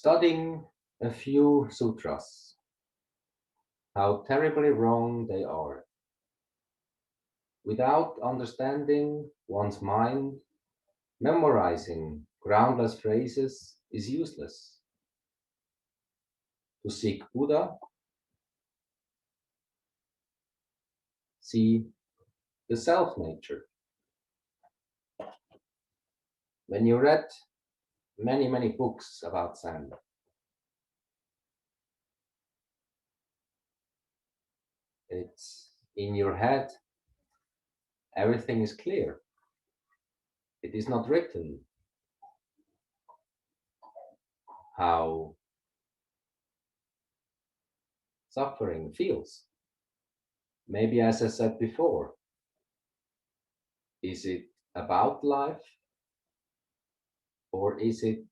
studying a few sutras, how terribly wrong they are. Without understanding one's mind, memorizing groundless phrases is useless. To seek Buddha, see the self nature. When you read many books about Zen, it's in your head, everything is clear. It is not written how suffering feels. Maybe, as I said before, is it about life or is it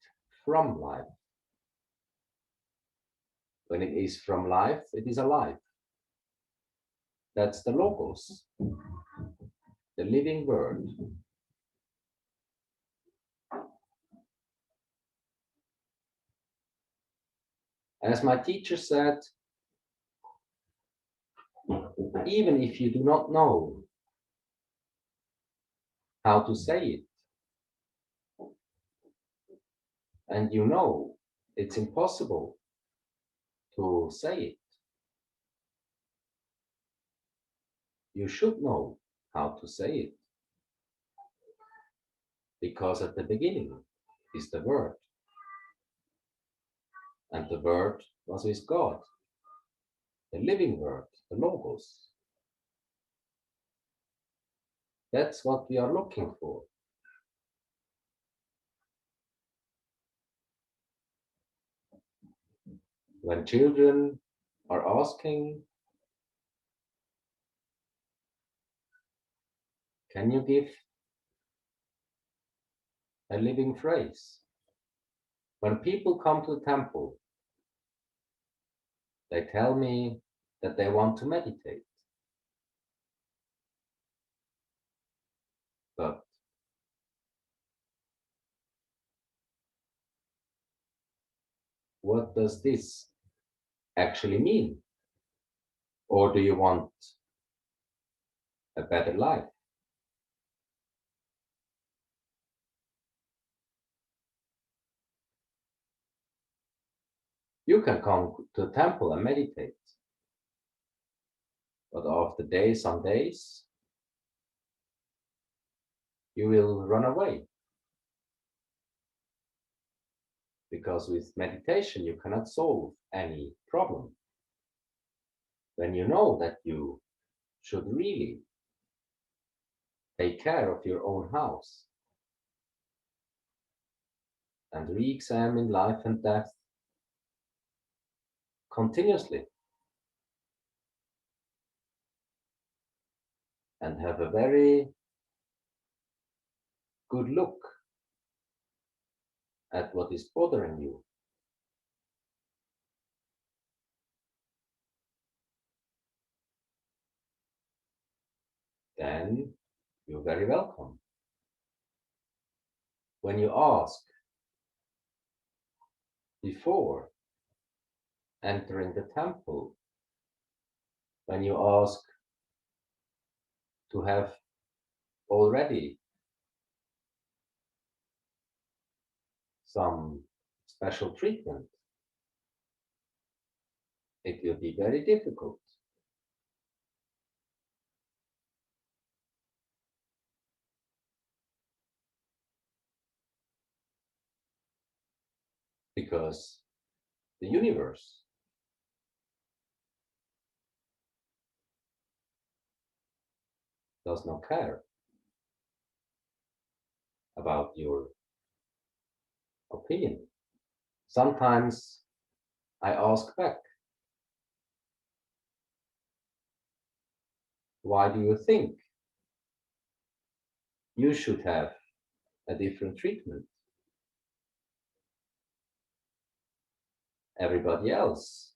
from life? When it is from life, it is alive. That's the logos, the living word. As my teacher said, even if you do not know how to say it, and you know it's impossible to say it, you should know how to say it. Because at the beginning is the Word, and the Word was with God, the living Word, the Logos. That's what we are looking for. When children are asking, can you give a living phrase? When people come to the temple, they tell me that they want to meditate. But what does this actually mean? Or do you want a better life? You can come to the temple and meditate. But after days, some days, you will run away. Because with meditation, you cannot solve any problem. When you know that you should really take care of your own house and re-examine life and death continuously and have a very good look at what is bothering you, then you're very welcome. When you ask before entering the temple, when you ask to have already some special treatment, it will be very difficult. Because the universe does not care about your opinion. Sometimes I ask back, why do you think you should have a different treatment? Everybody else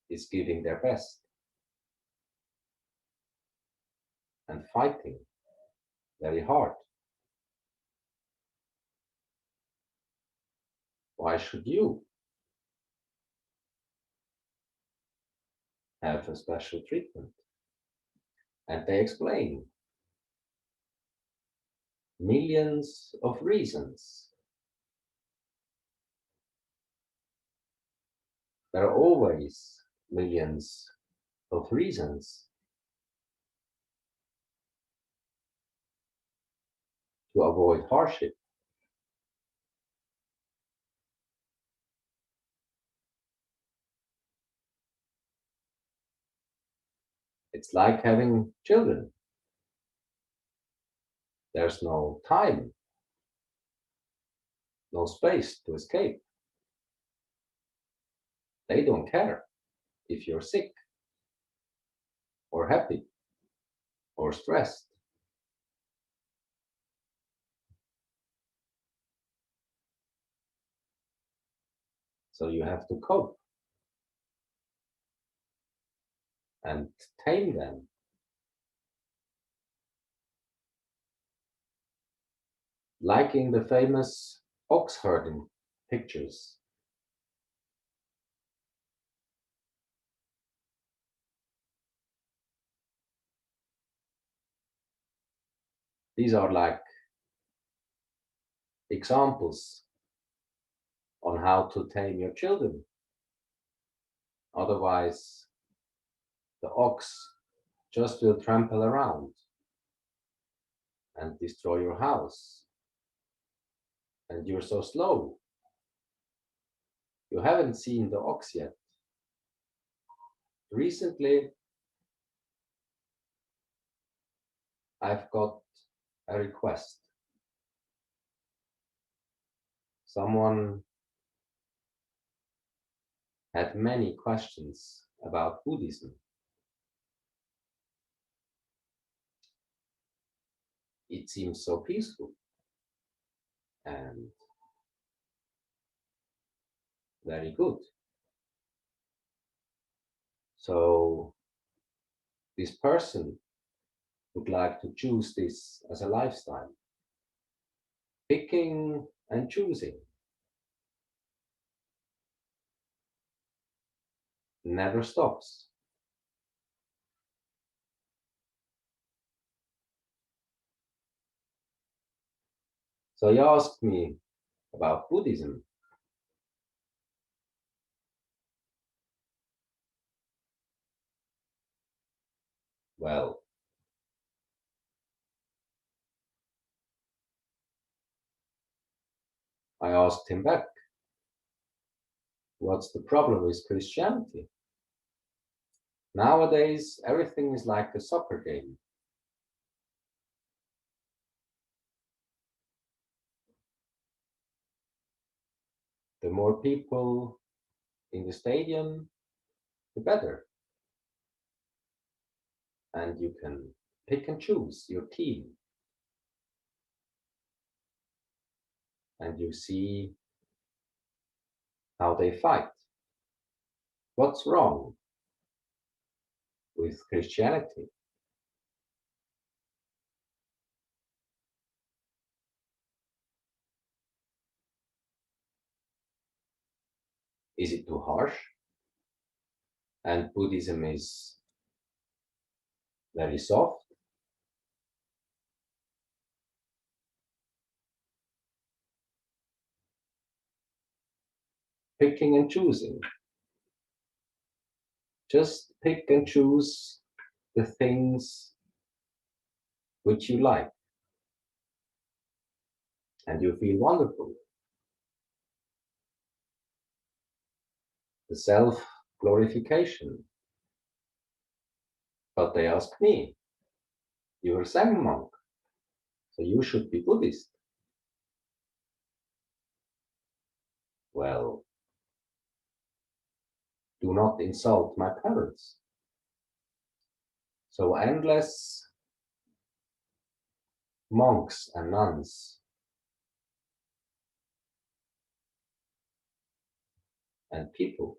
is giving their best and fighting very hard. Why should you have a special treatment. And they explain millions of reasons. There are always millions of reasons to avoid hardship. It's like having children. There's no time, no space to escape. They don't care if you're sick or happy or stressed. So you have to cope and tame them. Like in the famous ox herding pictures. These are like examples on how to tame your children. Otherwise, the ox just will trample around and destroy your house. And you're so slow. You haven't seen the ox yet. Recently, I've got a request. Someone had many questions about Buddhism. It seems so peaceful and very good. So this person would like to choose this as a lifestyle. Picking and choosing never stops. So he asked me about Buddhism. Well, I asked him back, what's the problem with Christianity? Nowadays, everything is like a soccer game. The more people in the stadium, the better. And you can pick and choose your team. And you see how they fight. What's wrong with Christianity? Is it too harsh? And Buddhism is very soft. Picking and choosing. Just pick and choose the things which you like. And you feel wonderful. The self-glorification. But they ask me, you're a Zen monk, so you should be Buddhist. Well, do not insult my parents. So endless monks and nuns and people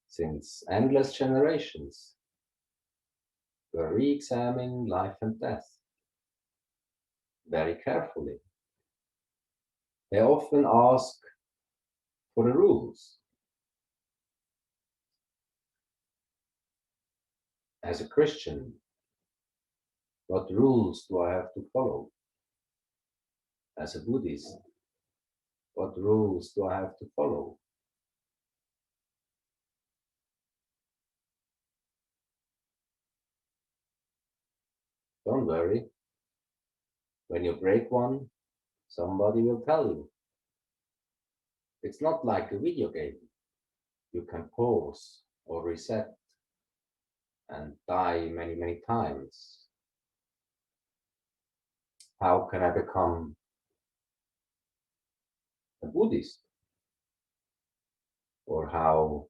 since endless generations were re-examining life and death very carefully. They often ask for the rules. As a Christian, what rules do I have to follow? As a Buddhist, what rules do I have to follow? Don't worry. When you break one, somebody will tell you. It's not like a video game. You can pause or reset and die many, many times. How can I become a Buddhist? Or how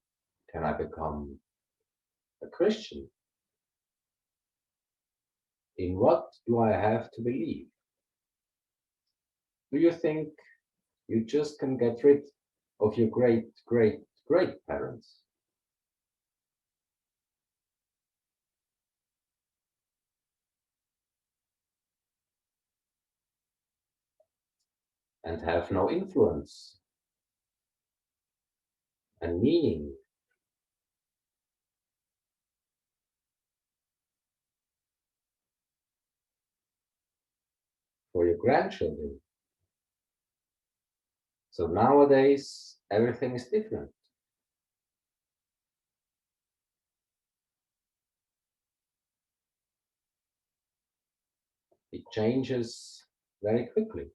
can I become a Christian? In what do I have to believe? Do you think you just can get rid of your great, great, great parents? And have no influence and meaning for your grandchildren? So nowadays, everything is different. It changes very quickly.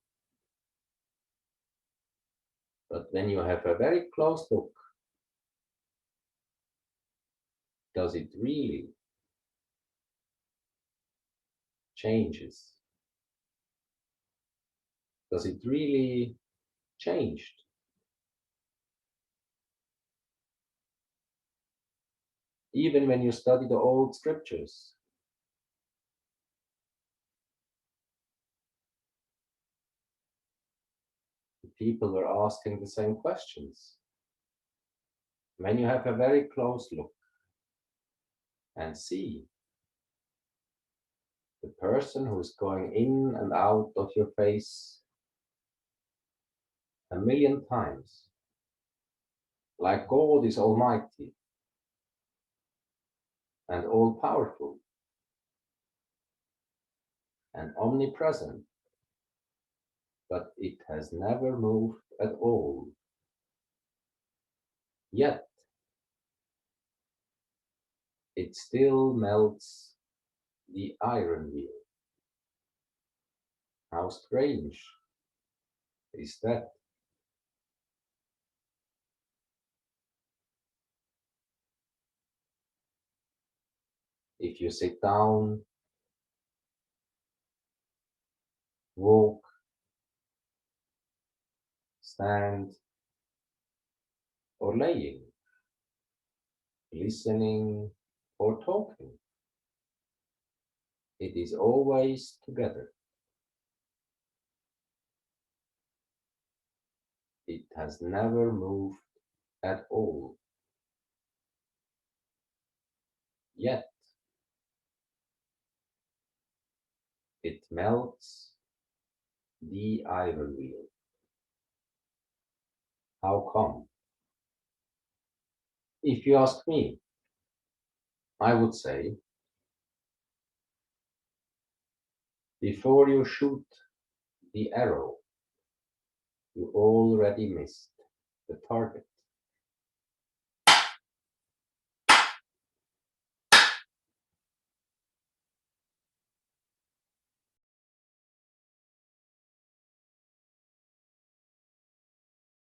But when you have a very close look, does it really changes? Does it really changed? Even when you study the old scriptures, the people were asking the same questions. When you have a very close look and see the person who's going in and out of your face a million times, like God is almighty and all powerful and omnipresent, but it has never moved at all. Yet it still melts the iron wheel. How strange is that? If you sit down, walk, stand, or laying, listening, or talking, it is always together. It has never moved at all. Yet it melts the iron wheel. How come? If you ask me, I would say, before you shoot the arrow, you already missed the target.